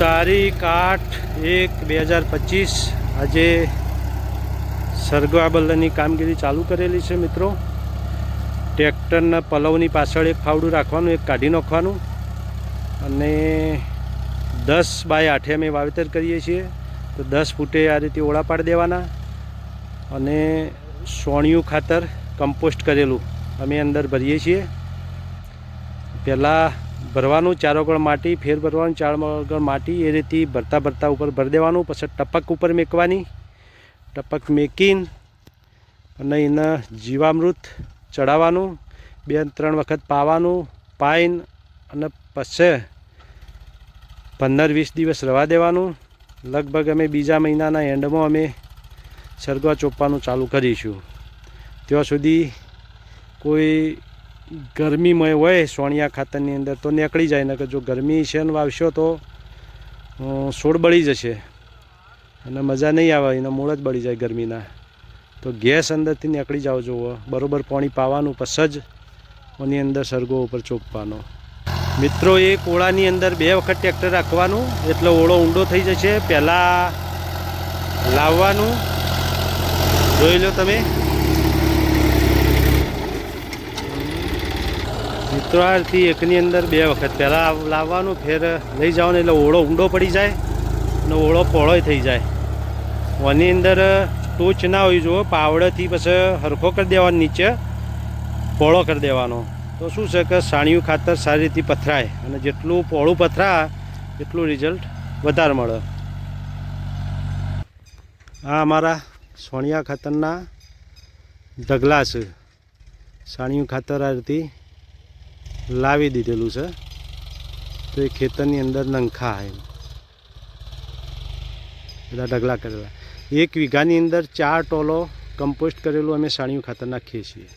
તારીખ 8/1/2025 આજે સરગવા બલ્લની કામગીરી ચાલુ કરેલી છે મિત્રો। ટ્રેક્ટરના પલવની પાછળ એક ફાવડું રાખવાનું, એક કાઢી નાખવાનું અને 10/8 અમે વાવેતર કરીએ છીએ તો 10 ફૂટે આ રીતે ઓળા પાડી દેવાના અને સોણિયું ખાતર કમ્પોસ્ટ કરેલું અમે અંદર ભરીએ છીએ। પહેલાં ભરવાનું 4 ગણ માટી, ફેર ભરવાનું 4 ગણ માટી, એ રીતે ભરતા ભરતા ઉપર ભરી દેવાનું। પછી ટપક ઉપર મેકવાની, ટપક મેકીને અને એને જીવામૃત ચડાવવાનું, 2-3 વખત પાવાનું, પાઈને અને પછી 15-20 દિવસ રહેવા દેવાનું। લગભગ અમે બીજા મહિનાના એન્ડમાં અમે સરગવા ચોપવાનું ચાલુ કરીશું। ત્યાં સુધી કોઈ ગરમીમાં હોય સોણિયા ખાતરની અંદર તો નીકળી જાય, ને કે જો ગરમી છે ને વાવશો તો છોડ બળી જશે અને મજા નહીં આવે, એના મૂળ જ બળી જાય ગરમીના। તો ગેસ અંદરથી નીકળી જાવ જુઓ, બરાબર પાણી પાવાનું, પછી જ એની અંદર સરગવો ઉપર ચોપવાનો। મિત્રો એક ઓળાની અંદર 2 વખત ટ્રેક્ટર રાખવાનું એટલે ઓળો ઊંડો થઈ જશે। પહેલાં લાવવાનું, જોઈ લો તમે મિત્રો, આથી એકની અંદર 2 વખત પહેલાં લાવવાનું, ફેર લઈ જવાનું એટલે ઓળો ઊંડો પડી જાય અને ઓળો પહોળો થઈ જાય। એની અંદર ટોચ ના હોય જુઓ, પાવડેથી પછી હરખો કરી દેવાનો, નીચે પહોળો કરી દેવાનો। તો શું છે કે સાણિયું ખાતર સારી રીતે પથરાય અને જેટલું પહોળું પથરા એટલું રિઝલ્ટ વધારે મળે। આ અમારા સોણિયા ખાતરના ઢગલા છે, સાણિયું ખાતર આ રીતે લાવી દીધેલું છે તો એ ખેતરની અંદર નંખા એમ બધા ઢગલા કરેલા। 1 વીઘાની અંદર 4 ટોલો કમ્પોસ્ટ કરેલું અમે સાણિયું ખાતર નાખીએ છીએ।